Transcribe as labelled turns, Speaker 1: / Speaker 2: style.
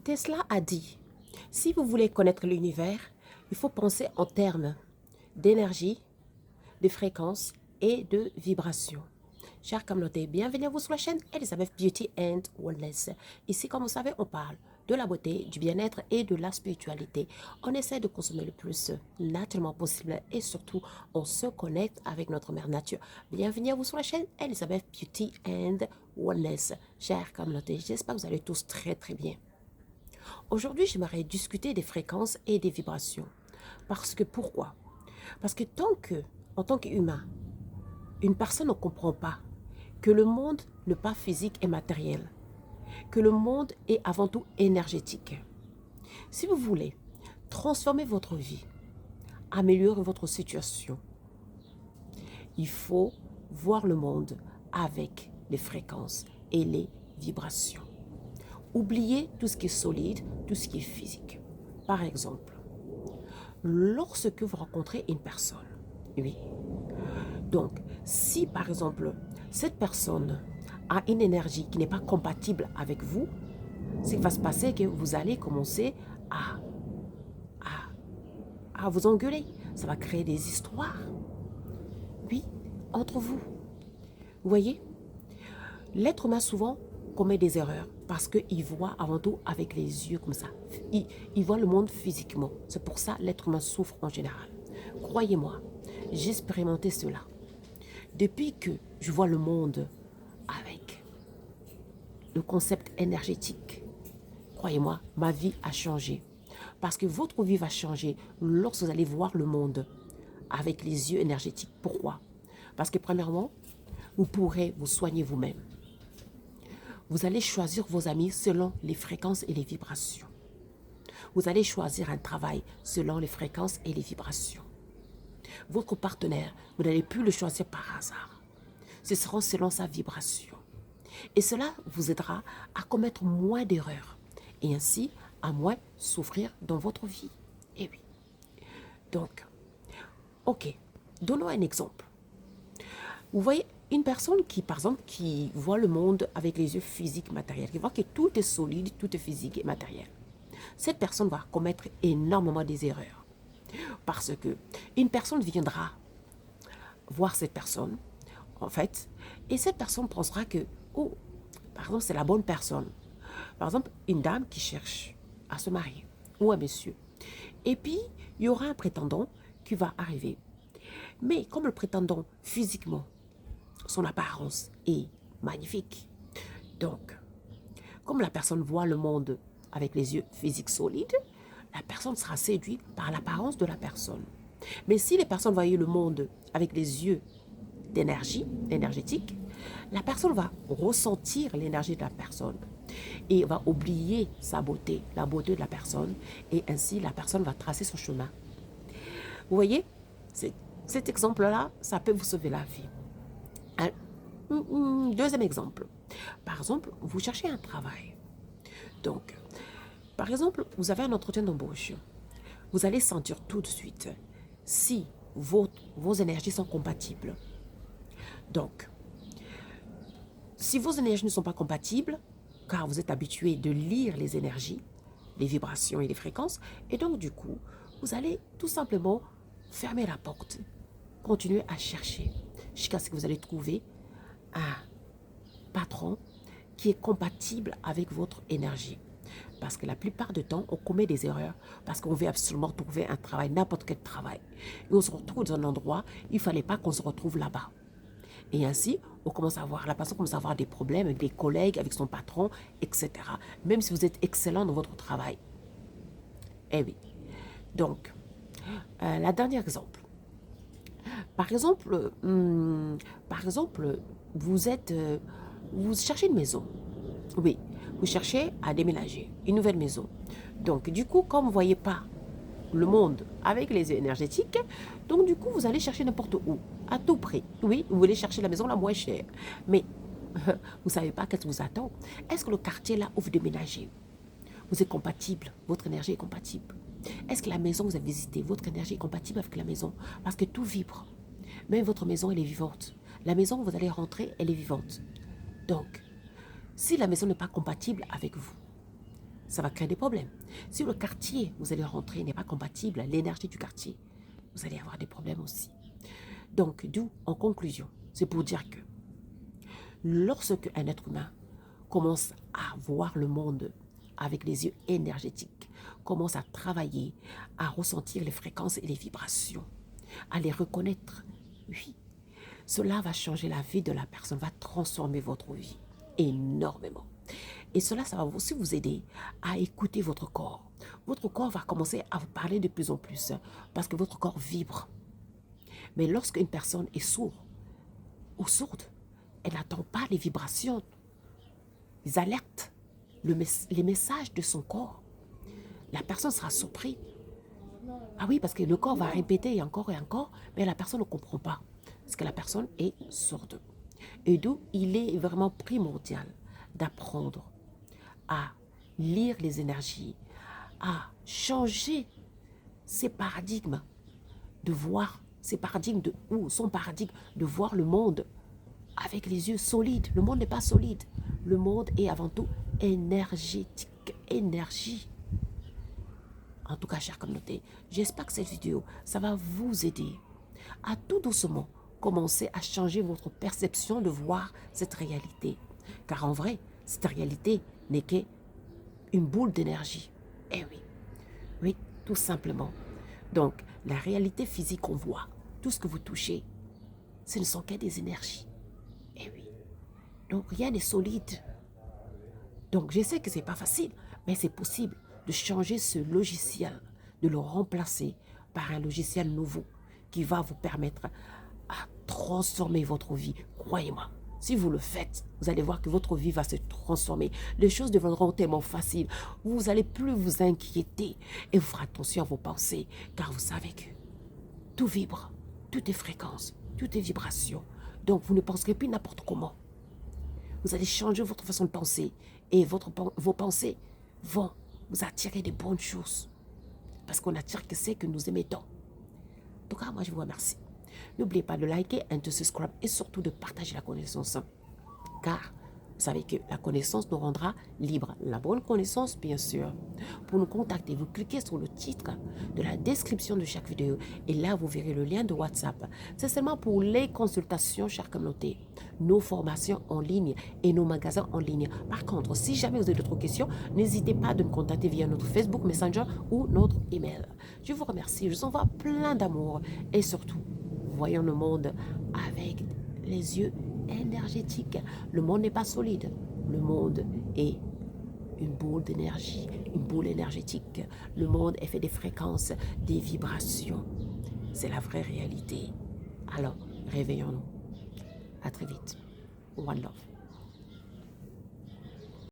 Speaker 1: Tesla a dit, si vous voulez connaître l'univers, il faut penser en termes d'énergie, de fréquence et de vibration. Chers communautés, bienvenue à vous sur la chaîne Elizabeth Beauty and Wellness. Ici, comme vous savez, on parle de la beauté, du bien-être et de la spiritualité. On essaie de consommer le plus naturellement possible et surtout, on se connecte avec notre mère nature. Bienvenue à vous sur la chaîne Elizabeth Beauty and Wellness. Chers communautés, j'espère que vous allez tous très bien. Aujourd'hui, j'aimerais discuter des fréquences et des vibrations. Parce que pourquoi? Parce que en tant qu'humain, une personne ne comprend pas que le monde n'est pas physique et matériel, que le monde est avant tout énergétique. Si vous voulez transformer votre vie, améliorer votre situation, il faut voir le monde avec les fréquences et les vibrations. Oubliez tout ce qui est solide, tout ce qui est physique. Par exemple, lorsque vous rencontrez une personne, oui, donc si par exemple cette personne a une énergie qui n'est pas compatible avec vous, ce qui va se passer que vous allez commencer à vous engueuler. Ça va créer des histoires, oui, entre vous. Vous voyez, l'être humain souvent commet des erreurs parce qu'il voit avant tout avec les yeux comme ça. Il voit le monde physiquement. C'est pour ça que l'être humain souffre en général. Croyez-moi, j'ai expérimenté cela. Depuis que je vois le monde avec le concept énergétique, croyez-moi, ma vie a changé. Parce que votre vie va changer lorsque vous allez voir le monde avec les yeux énergétiques. Pourquoi? Parce que premièrement, vous pourrez vous soigner vous-même. Vous allez choisir vos amis selon les fréquences et les vibrations. Vous allez choisir un travail selon les fréquences et les vibrations. Votre partenaire, vous n'allez plus le choisir par hasard. Ce sera selon sa vibration. Et cela vous aidera à commettre moins d'erreurs et ainsi à moins souffrir dans votre vie. Et oui. Donc, ok, donnons un exemple. Vous voyez une personne qui, par exemple, qui voit le monde avec les yeux physiques, matériels, qui voit que tout est solide, tout est physique et matériel. Cette personne va commettre énormément des erreurs. Parce que une personne viendra voir cette personne, en fait, et cette personne pensera que, oh, par exemple, c'est la bonne personne. Par exemple, une dame qui cherche à se marier, ou un monsieur. Et puis, il y aura un prétendant qui va arriver. Mais comme le prétendant, physiquement, son apparence est magnifique. Donc, comme la personne voit le monde avec les yeux physiques solides, la personne sera séduite par l'apparence de la personne. Mais si les personnes voyaient le monde avec les yeux d'énergie, énergétique, la personne va ressentir l'énergie de la personne et va oublier sa beauté, la beauté de la personne, et ainsi la personne va tracer son chemin. Vous voyez, cet exemple-là, ça peut vous sauver la vie. Deuxième exemple. Par exemple, vous cherchez un travail. Donc, par exemple, vous avez un entretien d'embauche. Vous allez sentir tout de suite si vos énergies sont compatibles. Donc, si vos énergies ne sont pas compatibles, car vous êtes habitué de lire les énergies, les vibrations et les fréquences, et donc du coup, vous allez tout simplement fermer la porte, continuer à chercher, jusqu'à ce que vous allez trouver un patron qui est compatible avec votre énergie. Parce que la plupart du temps, on commet des erreurs parce qu'on veut absolument trouver un travail, n'importe quel travail. Et on se retrouve dans un endroit, il ne fallait pas qu'on se retrouve là-bas. Et ainsi, la personne commence à avoir des problèmes avec des collègues, avec son patron, etc. Même si vous êtes excellent dans votre travail. Eh oui. Donc, la dernière exemple. Par exemple, vous cherchez une maison. Oui, vous cherchez à déménager, une nouvelle maison. Donc, du coup, comme vous ne voyez pas le monde avec les yeux énergétiques, donc du coup, vous allez chercher n'importe où, à tout prix. Oui, vous voulez chercher la maison la moins chère. Mais, vous ne savez pas qu'est-ce qui vous attend. Est-ce que le quartier là où vous déménagez, vous êtes compatible, votre énergie est compatible? Est-ce que la maison que vous avez visitée, votre énergie est compatible avec la maison? Parce que tout vibre. Même votre maison, elle est vivante. La maison où vous allez rentrer, elle est vivante. Donc, si la maison n'est pas compatible avec vous, ça va créer des problèmes. Si le quartier, vous allez rentrer, n'est pas compatible, l'énergie du quartier, vous allez avoir des problèmes aussi. Donc, d'où, en conclusion, c'est pour dire que lorsque un être humain commence à voir le monde avec les yeux énergétiques, commence à travailler, à ressentir les fréquences et les vibrations, à les reconnaître, oui, cela va changer la vie de la personne, va transformer votre vie énormément. Et cela, ça va aussi vous aider à écouter votre corps. Votre corps va commencer à vous parler de plus en plus parce que votre corps vibre. Mais lorsque une personne est sourde ou sourde, elle n'entend pas les vibrations, les alertes, les messages de son corps. La personne sera surprise. Ah oui, parce que le corps va répéter encore et encore, mais la personne ne comprend pas. Parce que la personne est sourde. Et d'où il est vraiment primordial d'apprendre à lire les énergies, à changer ses paradigmes, de voir ses paradigmes, son paradigme de voir le monde avec les yeux solides. Le monde n'est pas solide. Le monde est avant tout énergétique, énergie. En tout cas, chers communautés, j'espère que cette vidéo, ça va vous aider à tout doucement commencer à changer votre perception de voir cette réalité. Car en vrai, cette réalité n'est qu'une boule d'énergie. Eh oui, oui, tout simplement. Donc, la réalité physique qu'on voit, tout ce que vous touchez, ce ne sont que des énergies. Eh oui. Donc, rien n'est solide. Donc, je sais que ce n'est pas facile, mais c'est possible de changer ce logiciel, de le remplacer par un logiciel nouveau qui va vous permettre à transformer votre vie. Croyez-moi, si vous le faites, vous allez voir que votre vie va se transformer. Les choses deviendront tellement faciles. Vous n'allez plus vous inquiéter et vous ferez attention à vos pensées, car vous savez que tout vibre, tout est fréquence, tout est vibration. Donc, vous ne penserez plus n'importe comment. Vous allez changer votre façon de penser et vos pensées vont vous attirer des bonnes choses. Parce qu'on attire que c'est que nous émettons. En tout cas, moi, je vous remercie. N'oubliez pas de liker et de subscribe et surtout de partager la connaissance. Car vous savez que la connaissance nous rendra libres. La bonne connaissance, bien sûr. Pour nous contacter, vous cliquez sur le titre de la description de chaque vidéo. Et là, vous verrez le lien de WhatsApp. C'est seulement pour les consultations, chers communautés, nos formations en ligne et nos magasins en ligne. Par contre, si jamais vous avez d'autres questions, n'hésitez pas de nous contacter via notre Facebook Messenger ou notre email. Je vous remercie. Je vous envoie plein d'amour. Et surtout, voyons le monde avec les yeux énergétiques. Le monde n'est pas solide. Le monde est une boule d'énergie, une boule énergétique. Le monde est fait des fréquences, des vibrations. C'est la vraie réalité. Alors, réveillons-nous. À très vite. One love.